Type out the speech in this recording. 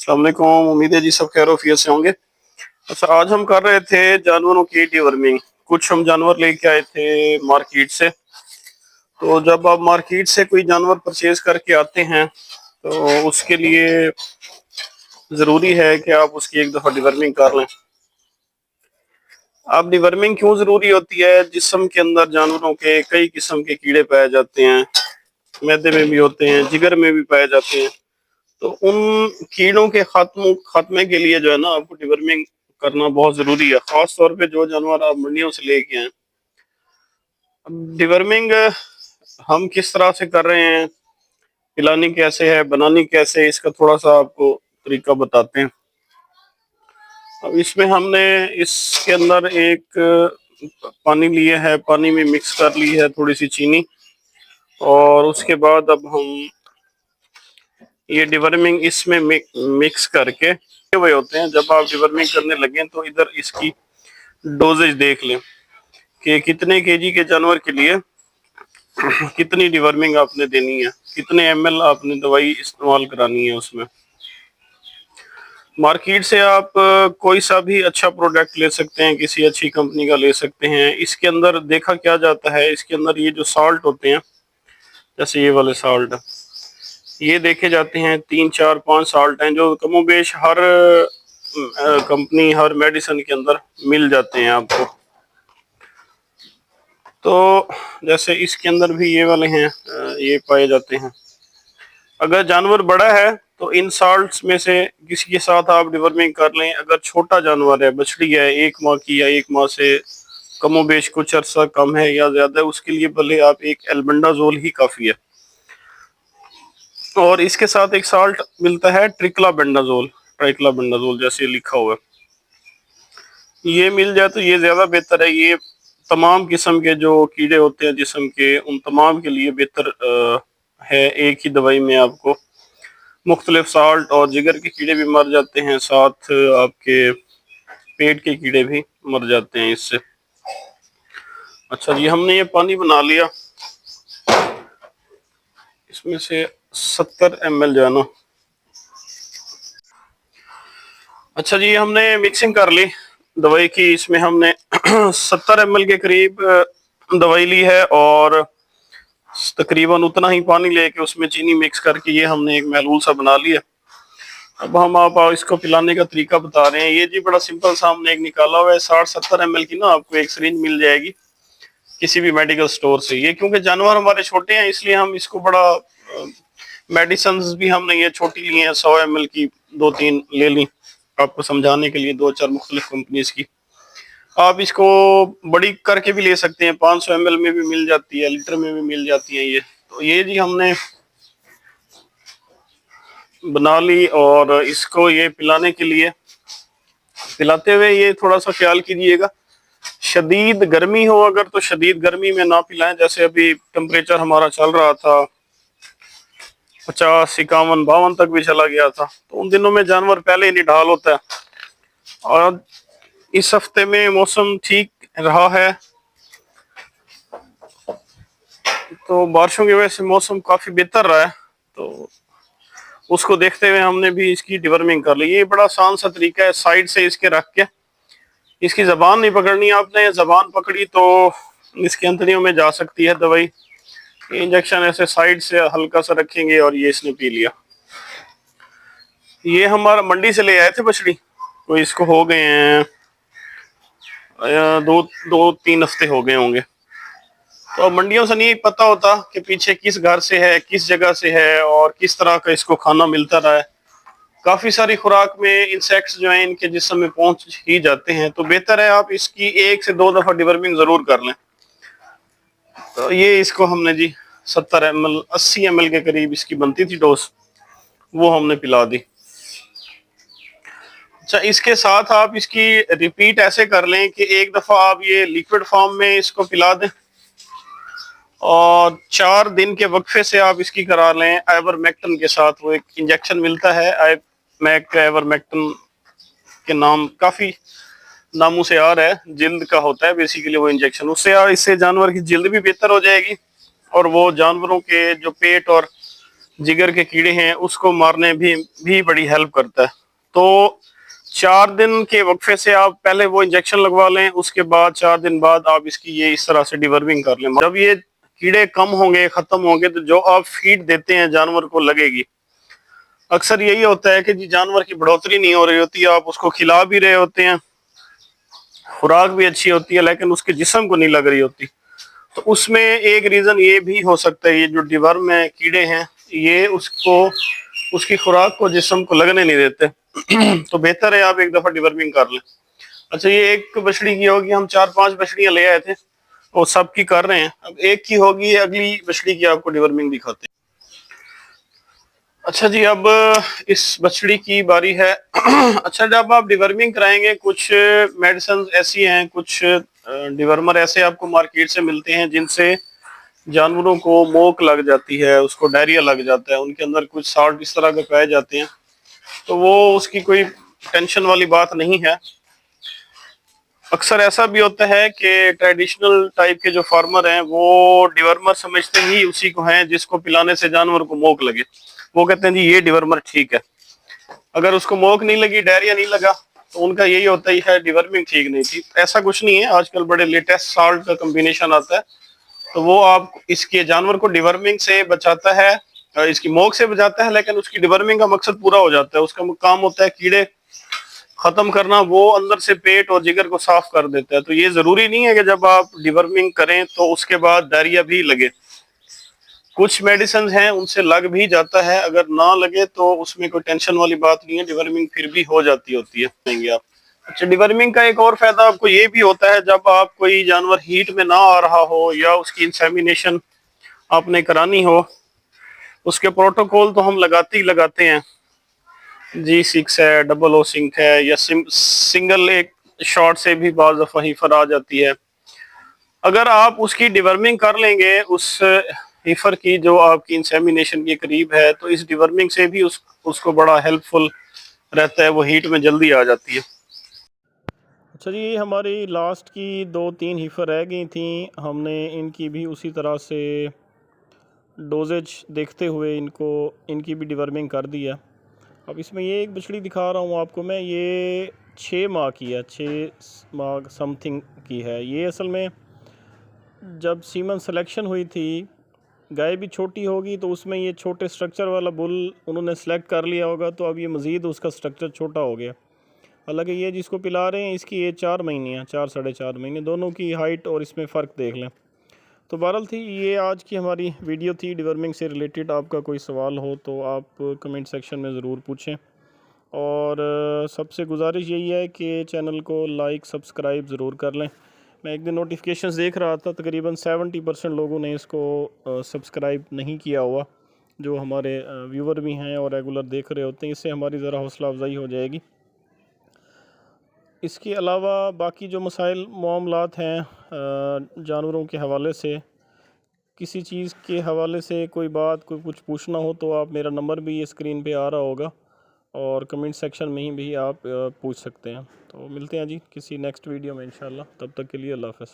अस्सलाम वालेकुम। उम्मीद है जी सब खैर से होंगे। अच्छा, आज हम कर रहे थे जानवरों की डिवर्मिंग। कुछ हम जानवर लेके आए थे मार्केट से। तो जब आप मार्केट से कोई जानवर परचेज करके आते हैं तो उसके लिए जरूरी है कि आप उसकी एक दफा डिवर्मिंग कर लें। अब डिवर्मिंग क्यों जरूरी होती है? जिस्म के अंदर जानवरों के कई किस्म के कीड़े पाए जाते हैं, मैदे में भी होते हैं, जिगर में भी पाए जाते हैं। तो उन कीड़ों के खात्मे के लिए जो है ना, आपको डिवर्मिंग करना बहुत जरूरी है, खास तौर पे जो जानवर आप मंडियों से लेके आए। अब डिवर्मिंग हम किस तरह से कर रहे हैं, पिलानी कैसे है, बनानी कैसे है, इसका थोड़ा सा आपको तरीका बताते हैं। अब इसमें हमने इसके अंदर एक पानी लिया है, पानी में मिक्स कर ली है थोड़ी सी चीनी, और उसके बाद अब हम ये डिवर्मिंग इसमें मिक्स करके हुए होते हैं। जब आप डिवर्मिंग करने लगे तो इधर इसकी डोजेज देख लें कि कितने केजी के जानवर के लिए कितनी डिवर्मिंग आपने देनी है, कितने एमएल आपने दवाई इस्तेमाल करानी है उसमें। मार्केट से आप कोई सा भी अच्छा प्रोडक्ट ले सकते हैं, किसी अच्छी कंपनी का ले सकते हैं। इसके अंदर देखा क्या जाता है, इसके अंदर ये जो साल्ट होते हैं, जैसे ये वाले साल्ट, ये देखे जाते हैं 3 4 5 साल्ट हैं जो कमोबेश हर कंपनी, हर मेडिसिन के अंदर मिल जाते हैं आपको। तो जैसे इसके अंदर भी ये वाले हैं, ये पाए जाते हैं। अगर जानवर बड़ा है तो इन साल्ट्स में से किसी के साथ आप डिवर्मिंग कर लें। अगर छोटा जानवर है, बछड़ी है 1 माह की या 1 माह से कमोबेश कुछ अर्सा कम है या ज्यादा है, उसके लिए भले आप एक एल्बेंडाजोल ही काफी है। और इसके साथ एक साल्ट मिलता है ट्रिक्लाबेंडाजोल, ट्राइक्लाबेंडाजोल जैसे लिखा हुआ है, ये मिल जाए तो ये ज्यादा बेहतर है। ये तमाम किस्म के जो कीड़े होते हैं जिस्म के, उन तमाम के लिए बेहतर है। एक ही दवाई में आपको मुख्तलिफ साल्ट, और जिगर के कीड़े भी मर जाते हैं, साथ आपके पेट के कीड़े भी मर जाते हैं इससे। अच्छा जी, हमने ये पानी बना लिया, इसमें से 70 ml जो है ना। अच्छा जी, हमने मिक्सिंग कर ली दवाई की। इसमें हमने 70 ml के करीब दवाई ली है, और तकरीबन उतना ही पानी लेके उसमें चीनी मिक्स करके ये हमने एक महलूल सा बना लिया। अब हम आप इसको पिलाने का तरीका बता रहे हैं। ये जी बड़ा सिंपल सा हमने एक निकाला हुआ है, 60 70 ml की ना आपको एक सिरिंज मिल जाएगी किसी भी मेडिकल स्टोर से। ये क्योंकि जानवर हमारे छोटे हैं इसलिए हम इसको बड़ा, मेडिसिन भी हमने ये छोटी ली हैं, 100 ml की 2 3 ले ली आपको समझाने के लिए, 2 4 मुख्तलिफ कंपनीज की। आप इसको बड़ी करके भी ले सकते हैं, 500 ml में भी मिल जाती है, लीटर में भी मिल जाती है ये। तो ये जी हमने बना ली, और इसको ये पिलाने के लिए, पिलाते हुए ये थोड़ा सा ख्याल कीजिएगा, शदीद गर्मी हो अगर तो शदीद गर्मी में ना पिलाएं। जैसे अभी टेम्परेचर हमारा चल रहा था 50 51 52 तक भी चला गया था, तो उन दिनों में जानवर पहले ही निढाल होता है। और इस हफ्ते में मौसम ठीक रहा है, तो बारिशों की वजह से मौसम काफी बेहतर रहा है, तो उसको देखते हुए हमने भी इसकी डिवर्मिंग कर ली। ये बड़ा आसान सा तरीका है, साइड से इसके रख के, इसकी जबान नहीं पकड़नी आपने, जबान पकड़ी तो इसके अंतड़ियों में जा सकती है दवाई। इंजेक्शन ऐसे साइड से हल्का सा रखेंगे और ये इसने पी लिया। ये हमारा मंडी से ले आए थे बछड़ी, तो इसको हो गए हैं 2 3 हफ्ते हो गए होंगे। तो मंडियों से नहीं पता होता कि पीछे किस घर से है, किस जगह से है, और किस तरह का इसको खाना मिलता रहा है। काफी सारी खुराक में इंसेक्ट्स जो हैं इनके जिस्म में पहुंच ही जाते हैं, तो बेहतर है आप इसकी 1 से 2 दफा डिवर्मिंग जरूर कर लें। तो ये इसको हमने जी 70 ml 80 ml के करीब इसकी बनती थी डोज, वो हमने पिला दी। अच्छा, इसके साथ आप इसकी रिपीट ऐसे कर लें कि एक दफा आप ये लिक्विड फॉर्म में इसको पिला दें, और 4 दिन के वक्फे से आप इसकी करा लें आइवरमेक्टिन के साथ। वो एक इंजेक्शन मिलता है आइवरमेक्टिन के नाम, काफी नामों से आ रहा है, जिल्द का होता है बेसिकली वो इंजेक्शन। इससे जानवर की जिल्द भी बेहतर हो जाएगी, और वो जानवरों के जो पेट और जिगर के कीड़े हैं उसको मारने भी बड़ी हेल्प करता है। तो 4 दिन के वक्फे से आप पहले वो इंजेक्शन लगवा लें, उसके बाद 4 दिन बाद आप इसकी ये इस तरह से डिवर्मिंग कर लें। जब ये कीड़े कम होंगे, खत्म होंगे, तो जो आप फीड देते हैं जानवर को लगेगी। अक्सर यही होता है कि जी जानवर की बढ़ोतरी नहीं हो रही होती, आप उसको खिला भी रहे होते हैं, खुराक भी अच्छी होती है, लेकिन उसके जिस्म को नहीं लग रही होती। तो उसमें एक रीजन ये भी हो सकता है, ये जो डिवर्म है, कीड़े हैं, ये उसको उसकी खुराक को जिस्म को लगने नहीं देते। तो बेहतर है आप एक दफा डिवर्मिंग कर लें। अच्छा, ये एक बछड़ी की होगी, हम 4-5 बछड़ियां ले आए थे और सब की कर रहे हैं। अब एक की होगी, अगली बछड़ी की आपको डिवर्मिंग दिखाते हैं। अच्छा जी, अब इस बछड़ी की बारी है। अच्छा, जब आप डिवर्मिंग कराएंगे, कुछ मेडिसिन ऐसी हैं, कुछ डिवर्मर ऐसे आपको मार्केट से मिलते हैं जिनसे जानवरों को मोक लग जाती है, उसको डायरिया लग जाता है, उनके अंदर कुछ साल्ट इस तरह के पाए जाते हैं। तो वो उसकी कोई टेंशन वाली बात नहीं है। अक्सर ऐसा भी होता है कि ट्रेडिशनल टाइप के जो फार्मर हैं वो डिवर्मर समझते ही उसी को हैं जिसको पिलाने से जानवर को मोक लगे। वो कहते हैं जी ये डिवर्मर ठीक है। अगर उसको मोक नहीं लगी, डायरिया नहीं लगा, तो उनका यही होता ही है डिवर्मिंग ठीक नहीं थी। ऐसा कुछ नहीं है, आजकल बड़े लेटेस्ट साल्ट का कॉम्बिनेशन आता है, तो वो आप इसके जानवर को डिवर्मिंग से बचाता है, इसकी मोक से बचाता है, लेकिन उसकी डिवर्मिंग का मकसद पूरा हो जाता है। उसका काम होता है कीड़े खत्म करना, वो अंदर से पेट और जिगर को साफ कर देता है। तो ये जरूरी नहीं है कि जब आप डिवर्मिंग करें तो उसके बाद डायरिया भी लगे। कुछ मेडिसिन हैं उनसे लग भी जाता है, अगर ना लगे तो उसमें कोई टेंशन वाली बात नहीं है, डिवर्मिंग फिर भी हो जाती होती है। देंगे आप। अच्छा, डिवर्मिंग का एक और फायदा आपको ये भी होता है, जब आप कोई जानवर हीट में ना आ रहा हो या उसकी इंसेमिनेशन आपने करानी हो, उसके प्रोटोकॉल तो हम लगाते ही लगाते हैं। G6 है, डबल ओ सिंक है, या सिंगल एक शॉट से भी बाज दफा हीफर आ जाती है। अगर आप उसकी डिवर्मिंग कर लेंगे उस हीफर की जो आपकी इंसेमिनेशन के करीब है, तो इस डिवर्मिंग से भी उसको बड़ा हेल्पफुल रहता है, वो हीट में जल्दी आ जाती है। अच्छा जी, हमारी लास्ट की 2-3 हीफर रह गई थी, हमने इनकी भी उसी तरह से डोजेज देखते हुए इनकी भी डिवर्मिंग कर दिया। अब इसमें ये एक बछड़ी दिखा रहा हूँ आपको मैं, ये 6 माह की है, 6 माह समथिंग की है। ये असल में जब सीमन सिलेक्शन हुई थी, गाय भी छोटी होगी तो उसमें ये छोटे स्ट्रक्चर वाला बुल उन्होंने सेलेक्ट कर लिया होगा, तो अब ये मज़ीद उसका स्ट्रक्चर छोटा हो गया। हालांकि ये जिसको पिला रहे हैं इसकी एज 4 महीने है, 4-4.5 महीने, दोनों की हाइट और इसमें फ़र्क देख लें। तो बहरहाल थी ये आज की हमारी वीडियो थी डिवर्मिंग से रिलेटेड। आपका कोई सवाल हो तो आप कमेंट सेक्शन में ज़रूर पूछें, और सबसे गुजारिश यही है कि चैनल को लाइक सब्सक्राइब ज़रूर कर लें। मैं एक दिन नोटिफिकेशंस देख रहा था, तकरीबन 70% लोगों ने इसको सब्सक्राइब नहीं किया हुआ, जो हमारे व्यूवर भी हैं और रेगुलर देख रहे होते हैं। इससे हमारी ज़रा हौसला अफजाई हो जाएगी। इसके अलावा बाकी जो मसाइल मामलात हैं जानवरों के हवाले से, किसी चीज़ के हवाले से कोई बात, कोई कुछ पूछना हो, तो आप, मेरा नंबर भी ये स्क्रीन पे आ रहा होगा, और कमेंट सेक्शन में ही भी आप पूछ सकते हैं। तो मिलते हैं जी किसी नेक्स्ट वीडियो में इंशाल्लाह। तब तक के लिए अल्लाह हाफ़िज़।